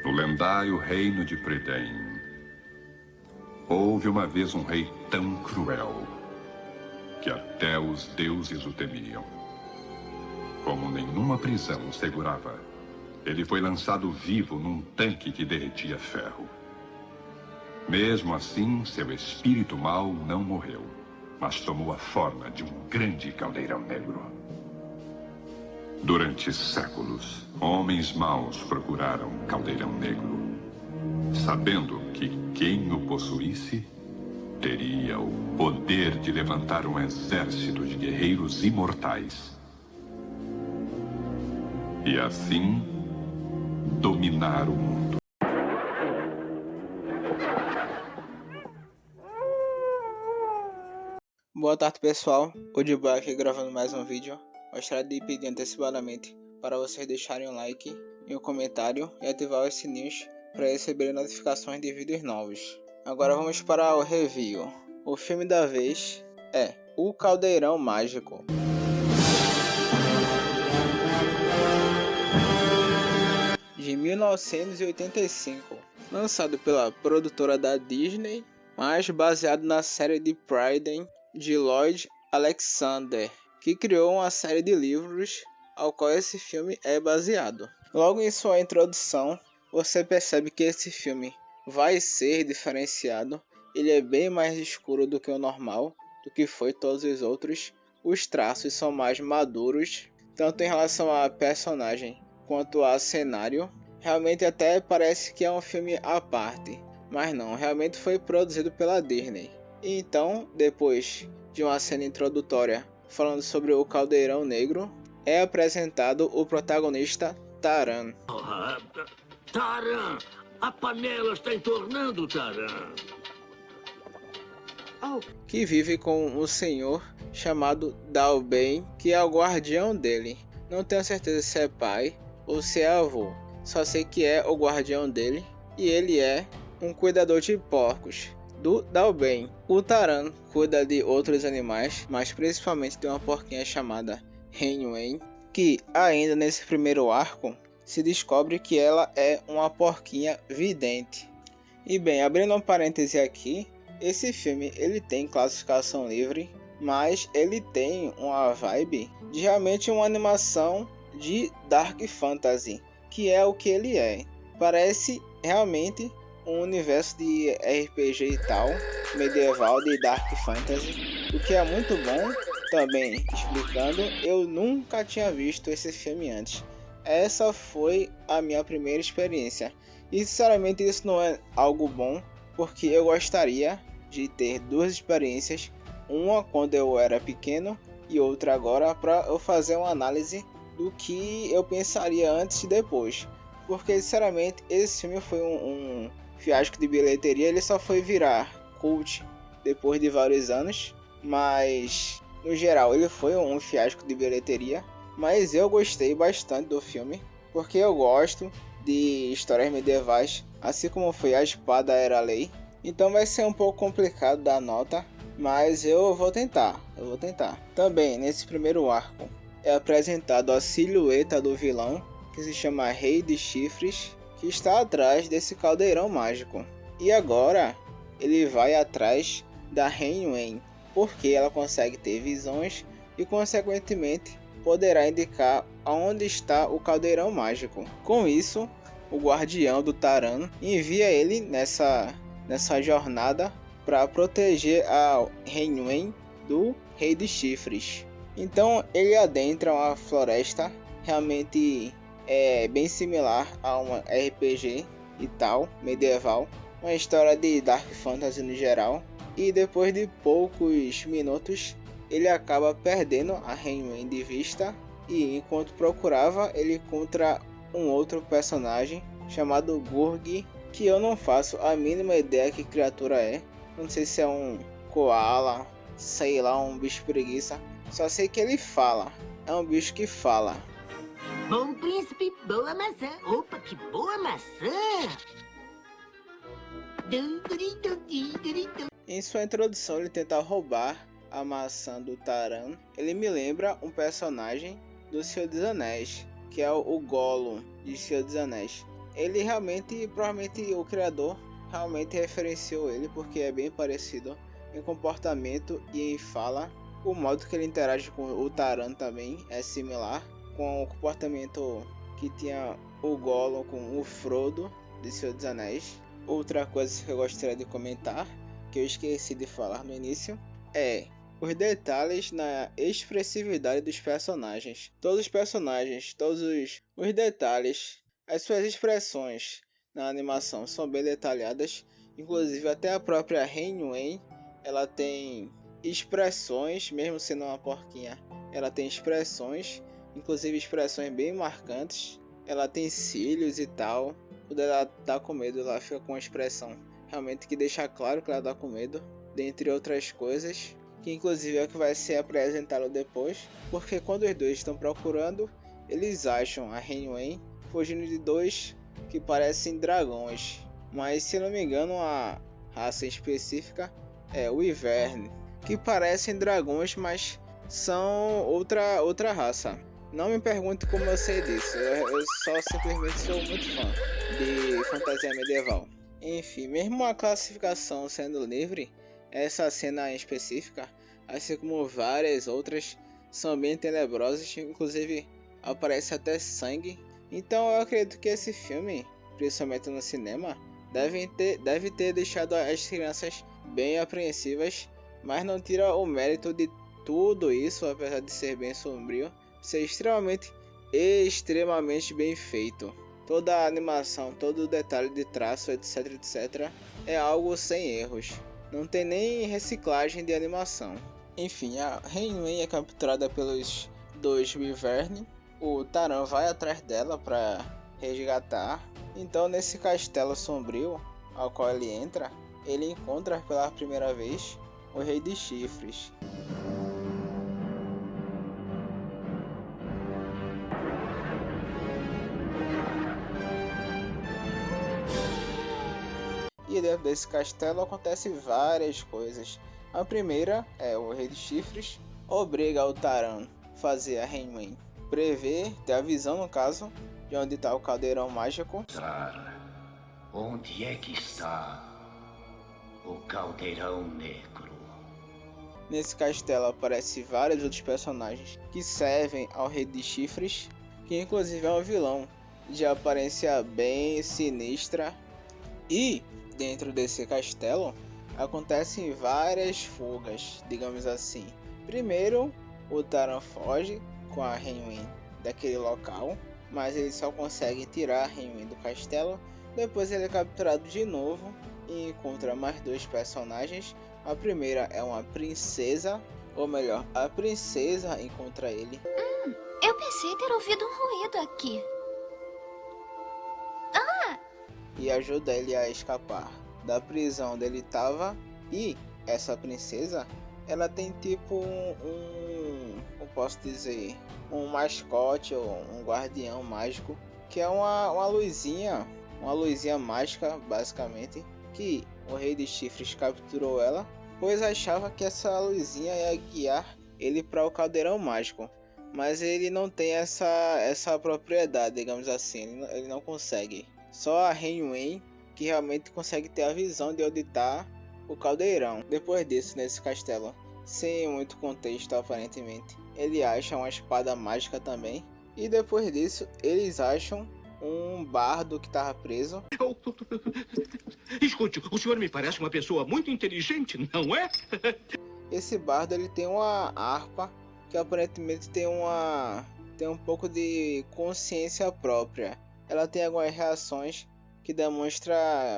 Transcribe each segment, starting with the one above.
No lendário reino de Prydain, houve uma vez um rei tão cruel que até os deuses o temiam. Como nenhuma prisão o segurava, ele foi lançado vivo num tanque que derretia ferro. Mesmo assim, seu espírito mau não morreu, mas tomou a forma de um grande caldeirão negro. Durante séculos, homens maus procuraram o caldeirão negro, sabendo que quem o possuísse teria o poder de levantar um exército de guerreiros imortais e assim dominar o mundo. Boa tarde, pessoal. O Diba aqui gravando mais um vídeo. Gostaria de pedir antecipadamente para vocês deixarem um like e um comentário e ativar os sininhos para receber notificações de vídeos novos. Agora vamos para o review. O filme da vez é O Caldeirão Mágico. De 1985, lançado pela produtora da Disney, mas baseado na série de Prydain de Lloyd Alexander, que criou uma série de livros ao qual esse filme é baseado. Logo em sua introdução, você percebe que esse filme vai ser diferenciado. Ele é bem mais escuro do que o normal, do que foi todos os outros. Os traços são mais maduros, tanto em relação a personagem quanto a cenário. Realmente até parece que é um filme à parte, mas não, realmente foi produzido pela Disney. E então, depois de uma cena introdutória falando sobre o Caldeirão Negro, é apresentado o protagonista Taran. Taran! A panela está entornando, Taran! Que vive com um senhor chamado Dalbin, que é o guardião dele. Não tenho certeza se é pai ou se é avô, só sei que é o guardião dele e ele é um cuidador de porcos do Dalbin. O Taran cuida de outros animais, mas principalmente de uma porquinha chamada Henwen, que ainda nesse primeiro arco se descobre que ela é uma porquinha vidente. E bem, abrindo um parêntese aqui, esse filme ele tem classificação livre, mas ele tem uma vibe de realmente uma animação de Dark Fantasy, que é o que ele é. Parece realmente um universo de RPG e tal, medieval de Dark Fantasy, o que é muito bom. Também explicando, eu nunca tinha visto esse filme antes. Essa foi a minha primeira experiência. E sinceramente isso não é algo bom, porque eu gostaria de ter duas experiências, uma quando eu era pequeno e outra agora, para eu fazer uma análise do que eu pensaria antes e depois. Porque sinceramente esse filme foi um fiasco de bilheteria. Ele só foi virar cult depois de vários anos, mas no geral ele foi um fiasco de bilheteria. Mas eu gostei bastante do filme, porque eu gosto de histórias medievais, assim como foi A Espada Era a Lei. Então vai ser um pouco complicado dar nota, mas eu vou tentar. Também nesse primeiro arco é apresentado a silhueta do vilão, que se chama Rei de Chifres, que está atrás desse caldeirão mágico. E agora ele vai atrás da Henwen, porque ela consegue ter visões e consequentemente poderá indicar aonde está o caldeirão mágico. Com isso, o guardião do Taran envia ele nessa jornada para proteger a Henwen do Rei de Chifres. Então ele adentra uma floresta, realmente é bem similar a uma RPG e tal, medieval, uma história de Dark Fantasy no geral. E depois de poucos minutos ele acaba perdendo a Henwen de vista, e enquanto procurava ele encontra um outro personagem chamado Gurgi, que eu não faço a mínima ideia que criatura é. Não sei se é um koala, sei lá, um bicho preguiça. Só sei que ele fala, é um bicho que fala. Bom príncipe, boa maçã. Opa, que boa maçã! Em sua introdução ele tenta roubar a maçã do Taran. Ele me lembra um personagem do Senhor dos Anéis, que é o Gollum de Senhor dos Anéis. ele realmente, provavelmente o criador realmente referenciou ele, porque é bem parecido em comportamento e em fala. O modo que ele interage com o Taran também é similar, com o comportamento que tinha o Gollum com o Frodo de Senhor dos Anéis. Outra coisa que eu gostaria de comentar, que eu esqueci de falar no início, é os detalhes na expressividade dos personagens. Todos os personagens, todos os detalhes, as suas expressões na animação são bem detalhadas. Inclusive até a própria Hen Wen, ela tem expressões, mesmo sendo uma porquinha, ela tem expressões, inclusive expressões bem marcantes. Ela tem cílios e tal. Quando ela tá com medo, ela fica com uma expressão realmente que deixa claro que ela tá com medo, dentre outras coisas, que inclusive é o que vai ser apresentado depois, porque quando os dois estão procurando, eles acham a Hen Wen fugindo de dois que parecem dragões, mas se não me engano a raça específica é o Wyvern, que parecem dragões, mas são outra raça. Não me pergunte como eu sei disso, eu só simplesmente sou muito fã de fantasia medieval. Enfim, mesmo a classificação sendo livre, essa cena em específica, assim como várias outras, são bem tenebrosas, inclusive aparece até sangue. Então eu acredito que esse filme, principalmente no cinema, deve ter deixado as crianças bem apreensivas, mas não tira o mérito de tudo isso, apesar de ser bem sombrio, ser extremamente bem feito. Toda a animação, todo o detalhe de traço, etc, etc, é algo sem erros. Não tem nem reciclagem de animação. Enfim, a Hen Wen é capturada pelos dois Wyvern. O Taran vai atrás dela para resgatar. Então, nesse castelo sombrio ao qual ele entra, ele encontra pela primeira vez o Rei de Chifres. E dentro desse castelo acontecem várias coisas. A primeira é o Rei de Chifres obriga o Taran a fazer a Hen Wen prever, ter a visão no caso, de onde está o caldeirão mágico. Onde é que está o caldeirão negro? Nesse castelo aparecem vários outros personagens que servem ao Rei de Chifres, que inclusive é um vilão de aparência bem sinistra. E dentro desse castelo acontecem várias fugas, digamos assim. Primeiro, o Taran foge com a Hen Wen daquele local, mas ele só consegue tirar a Hen Wen do castelo. Depois ele é capturado de novo e encontra mais dois personagens. A primeira é uma princesa, ou melhor, a princesa encontra ele. Eu pensei ter ouvido um ruído aqui. E ajuda ele a escapar da prisão onde ele estava. E essa princesa, ela tem tipo como posso dizer, um mascote ou um guardião mágico, que é uma luzinha mágica, basicamente, que o Rei de Chifres capturou ela, pois achava que essa luzinha ia guiar ele para o caldeirão mágico. Mas ele não tem essa propriedade, digamos assim, ele não consegue. Só a Hen Wen que realmente consegue ter a visão de onde está o caldeirão. Depois disso, nesse castelo, sem muito contexto aparentemente, ele acha uma espada mágica também. E depois disso, eles acham um bardo que estava preso. Escute, o senhor me parece uma pessoa muito inteligente, não é? Esse bardo ele tem uma harpa que aparentemente tem um pouco de consciência própria. Ela tem algumas reações que demonstram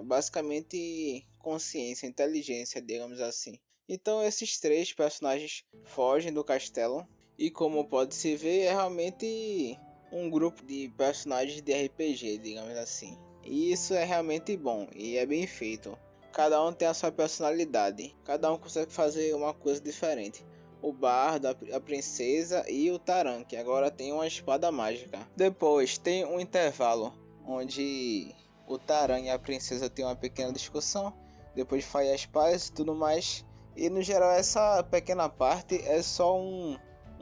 basicamente consciência, inteligência, digamos assim. Então esses três personagens fogem do castelo e, como pode se ver, é realmente um grupo de personagens de RPG, digamos assim. E isso é realmente bom e é bem feito. Cada um tem a sua personalidade, cada um consegue fazer uma coisa diferente. O bardo, a princesa e o Taran, que agora tem uma espada mágica. Depois tem um intervalo onde o Taran e a princesa têm uma pequena discussão, depois faz as pazes e tudo mais. E no geral essa pequena parte é só um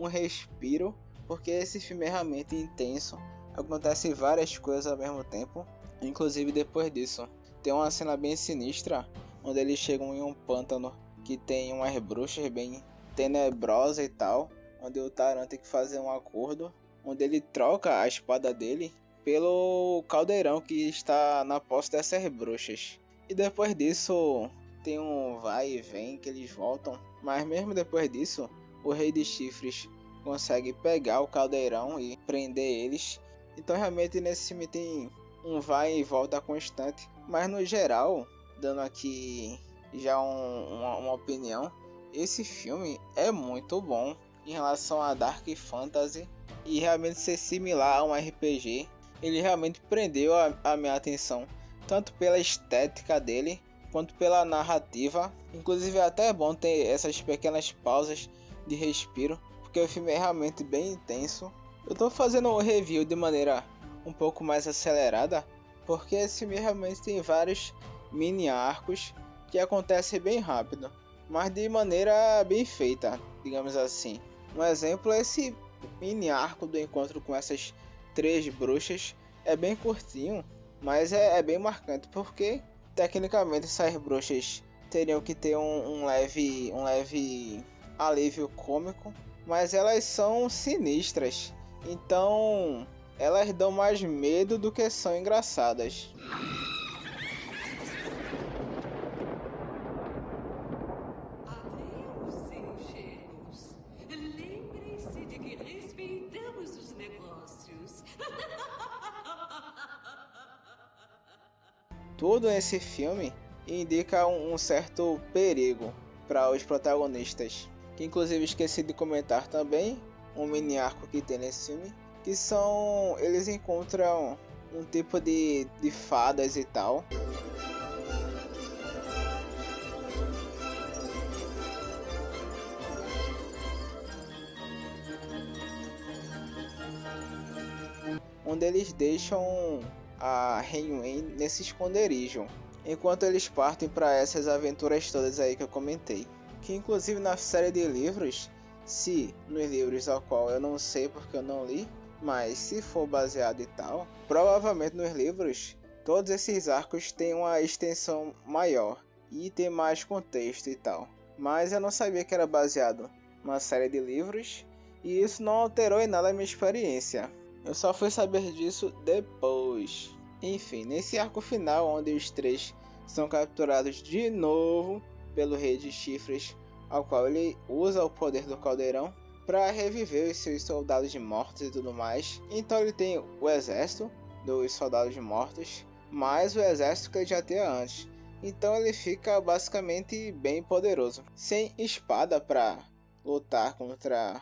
respiro, porque esse filme é realmente intenso, acontecem várias coisas ao mesmo tempo. Inclusive depois disso, tem uma cena bem sinistra, onde eles chegam em um pântano que tem umas bruxas bem tenebrosas e tal, onde o Taran tem que fazer um acordo, onde ele troca a espada dele pelo caldeirão que está na posse dessas bruxas. E depois disso, tem um vai e vem que eles voltam, mas mesmo depois disso, o Rei de Chifres consegue pegar o caldeirão e prender eles. Então realmente nesse filme tem um vai e volta constante, mas no geral, dando aqui já uma opinião, esse filme é muito bom em relação a Dark Fantasy e realmente ser similar a um RPG. Ele realmente prendeu a minha atenção, tanto pela estética dele quanto pela narrativa. Inclusive é até bom ter essas pequenas pausas de respiro, porque o filme é realmente bem intenso. Eu tô fazendo o review de maneira um pouco mais acelerada, porque esse filme realmente tem vários mini arcos que acontecem bem rápido, mas de maneira bem feita, digamos assim. Um exemplo é esse mini arco do encontro com essas 3 bruxas. É bem curtinho, mas é bem marcante, porque tecnicamente essas bruxas teriam que ter um leve alívio cômico, mas elas são sinistras, então elas dão mais medo do que são engraçadas. Adeus, singeros. Lembrem-se de que respeitamos os negócios. Tudo nesse filme indica um certo perigo para os protagonistas, que inclusive esqueci de comentar também um mini arco que tem nesse filme, que são, eles encontram um tipo de fadas e tal. Onde eles deixam a Hen-Wen nesse esconderijo, enquanto eles partem para essas aventuras todas aí que eu comentei. Que inclusive na série de livros, se nos livros ao qual eu não sei porque eu não li, mas se for baseado e tal, provavelmente nos livros todos esses arcos têm uma extensão maior e tem mais contexto e tal. Mas eu não sabia que era baseado numa série de livros, e isso não alterou em nada a minha experiência. Eu só fui saber disso depois. Enfim, nesse arco final onde os 3 são capturados de novo pelo Rei de Chifres, ao qual ele usa o poder do caldeirão para reviver os seus soldados mortos e tudo mais. Então ele tem o exército dos soldados mortos, mais o exército que ele já tinha antes. Então ele fica basicamente bem poderoso, sem espada para lutar contra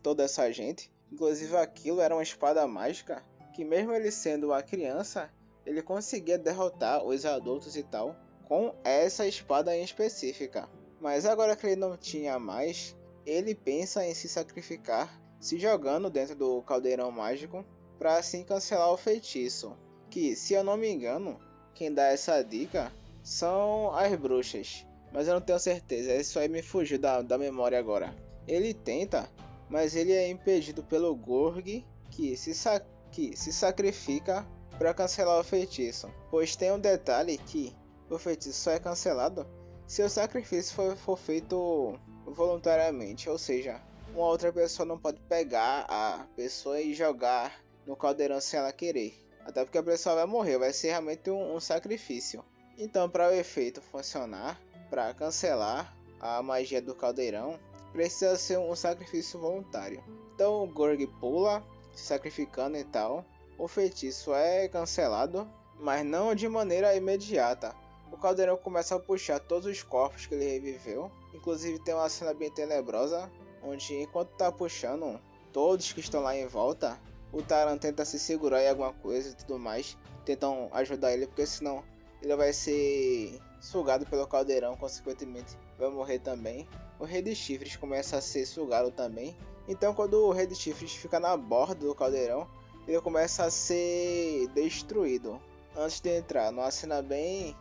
toda essa gente. Inclusive aquilo era uma espada mágica, que mesmo ele sendo uma criança, ele conseguia derrotar os adultos e tal, com essa espada em específica. Mas agora que ele não tinha mais, ele pensa em se sacrificar, se jogando dentro do caldeirão mágico, para assim cancelar o feitiço. Que, se eu não me engano, quem dá essa dica são as bruxas, mas eu não tenho certeza, isso aí me fugiu da memória agora. Ele tenta, mas ele é impedido pelo Gorg, que se sacrifica para cancelar o feitiço. Pois tem um detalhe que o feitiço só é cancelado se o sacrifício for feito voluntariamente, ou seja, uma outra pessoa não pode pegar a pessoa e jogar no caldeirão sem ela querer. Até porque a pessoa vai morrer, vai ser realmente um sacrifício. Então, para o efeito funcionar, para cancelar a magia do caldeirão, precisa ser um sacrifício voluntário. Então o Gorg pula, se sacrificando e tal. O feitiço é cancelado, mas não de maneira imediata. O caldeirão começa a puxar todos os corpos que ele reviveu. Inclusive tem uma cena bem tenebrosa, onde enquanto tá puxando todos que estão lá em volta, o Taran tenta se segurar em alguma coisa e tudo mais. Tentam ajudar ele, porque senão ele vai ser sugado pelo caldeirão, consequentemente vai morrer também. O Rei de Chifres começa a ser sugado também. Então quando o Rei de Chifres fica na borda do caldeirão, ele começa a ser destruído antes de entrar numa cena bem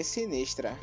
sinistra.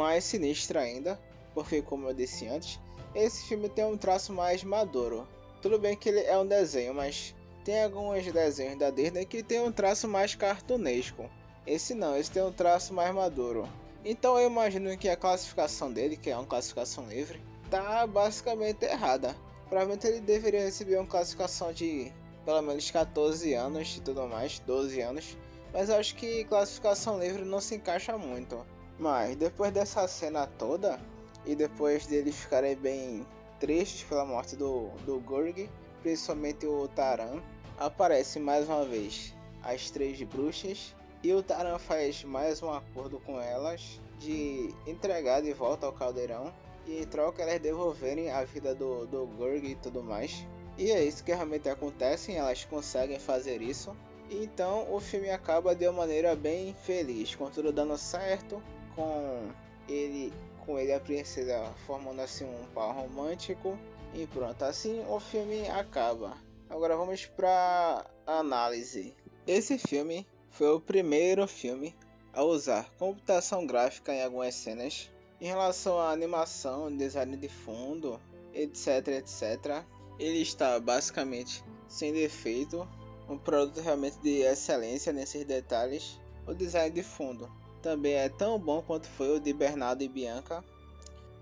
mais sinistra ainda, porque como eu disse antes, esse filme tem um traço mais maduro. Tudo bem que ele é um desenho, mas tem alguns desenhos da Disney que tem um traço mais cartunesco. Esse não, esse tem um traço mais maduro. Então eu imagino que a classificação dele, que é uma classificação livre, tá basicamente errada. Provavelmente ele deveria receber uma classificação de pelo menos 14 anos e tudo mais, 12 anos. Mas eu acho que classificação livre não se encaixa muito. Mas depois dessa cena toda, e depois deles ficarem bem tristes pela morte do Gurg, principalmente o Taran, aparece mais uma vez as 3 bruxas. E o Taran faz mais um acordo com elas de entregar de volta ao caldeirão. E em troca elas devolverem a vida do Gurg e tudo mais. E é isso que realmente acontece, elas conseguem fazer isso. E então o filme acaba de uma maneira bem feliz, com tudo dando certo. Com ele e a princesa formando assim um par romântico. E pronto, assim o filme acaba. Agora vamos para análise. Esse filme foi o primeiro filme a usar computação gráfica em algumas cenas. Em relação à animação, design de fundo, etc, etc, ele está basicamente sem defeito, um produto realmente de excelência nesses detalhes. O design de fundo também é tão bom quanto foi o de Bernardo e Bianca,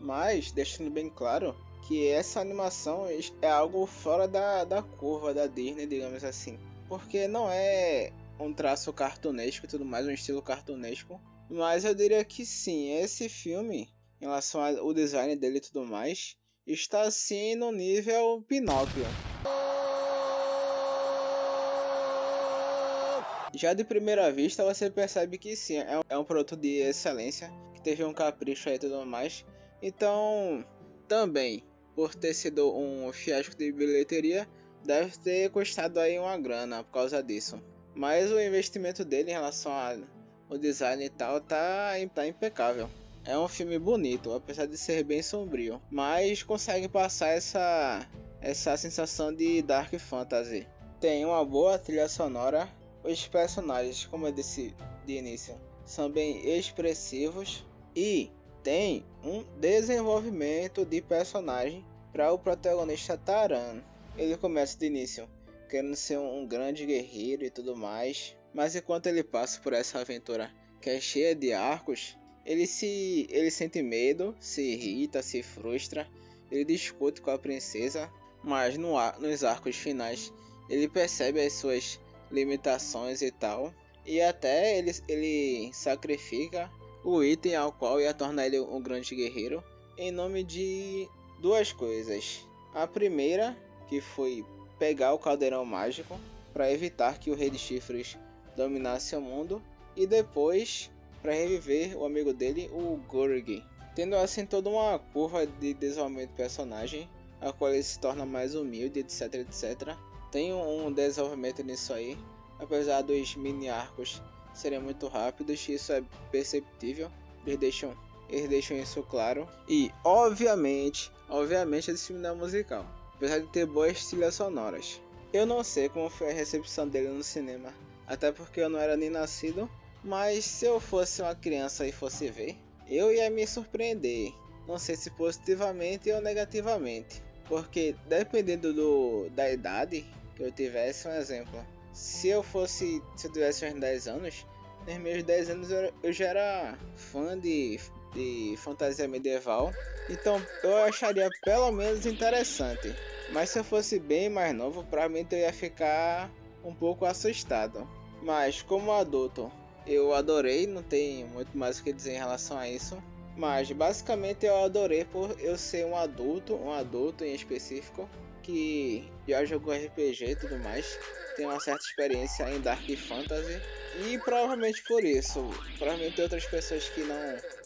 mas deixando bem claro que essa animação é algo fora da curva da Disney, digamos assim, porque não é um traço cartunesco e tudo mais, um estilo cartunesco. Mas eu diria que sim, esse filme, em relação ao design dele e tudo mais, está assim no nível Pinóquio. Já de primeira vista você percebe que sim, é um produto de excelência, que teve um capricho aí e tudo mais. Então, também, por ter sido um fiasco de bilheteria, deve ter custado aí uma grana por causa disso. Mas o investimento dele em relação ao design e tal tá impecável. É um filme bonito, apesar de ser bem sombrio, mas consegue passar essa sensação de dark fantasy. Tem uma boa trilha sonora, os personagens, como eu disse de início, são bem expressivos e tem um desenvolvimento de personagem para o protagonista Taran. Ele começa de início querendo ser um grande guerreiro e tudo mais, mas enquanto ele passa por essa aventura que é cheia de arcos, ele sente medo, se irrita, se frustra, ele discute com a princesa, mas nos arcos finais ele percebe as suas limitações e tal, e até ele sacrifica o item ao qual ia tornar ele um grande guerreiro em nome de 2 coisas. A primeira, que foi pegar o caldeirão mágico para evitar que o Rei de Chifres dominasse o mundo, e depois para reviver o amigo dele, o Gurg, tendo assim toda uma curva de desenvolvimento do personagem, a qual ele se torna mais humilde, etc, etc. Tem um desenvolvimento nisso aí, apesar dos mini arcos serem muito rápidos, isso é perceptível, eles deixam isso claro. E obviamente esse filme não é musical, apesar de ter boas trilhas sonoras. Eu não sei como foi a recepção dele no cinema, até porque eu não era nem nascido, mas se eu fosse uma criança e fosse ver, eu ia me surpreender, não sei se positivamente ou negativamente, porque dependendo da idade que eu tivesse, um exemplo, se eu tivesse uns 10 anos, nos meus 10 anos eu já era fã de fantasia medieval, então eu acharia pelo menos interessante. Mas se eu fosse bem mais novo, provavelmente eu ia ficar um pouco assustado. Mas como adulto, eu adorei, não tem muito mais o que dizer em relação a isso. Mas basicamente eu adorei por eu ser um adulto em específico, que já jogou RPG e tudo mais, tem uma certa experiência em Dark Fantasy, e provavelmente por isso, provavelmente outras pessoas que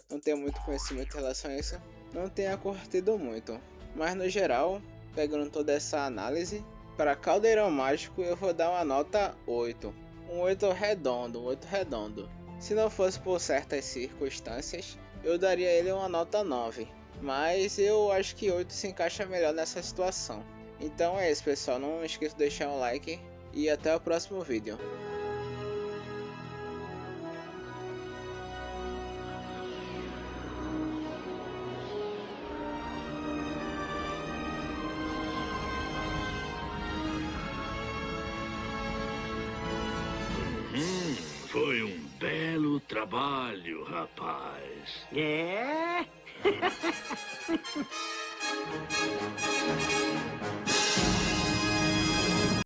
não tem muito conhecimento em relação a isso, não tenha curtido muito. Mas no geral, pegando toda essa análise, para Caldeirão Mágico eu vou dar uma nota 8. Um 8 redondo. Se não fosse por certas circunstâncias, eu daria ele uma nota 9. Mas eu acho que 8 se encaixa melhor nessa situação. Então é isso, pessoal, não esqueça de deixar um like e até o próximo vídeo. Foi um belo trabalho, rapaz. É?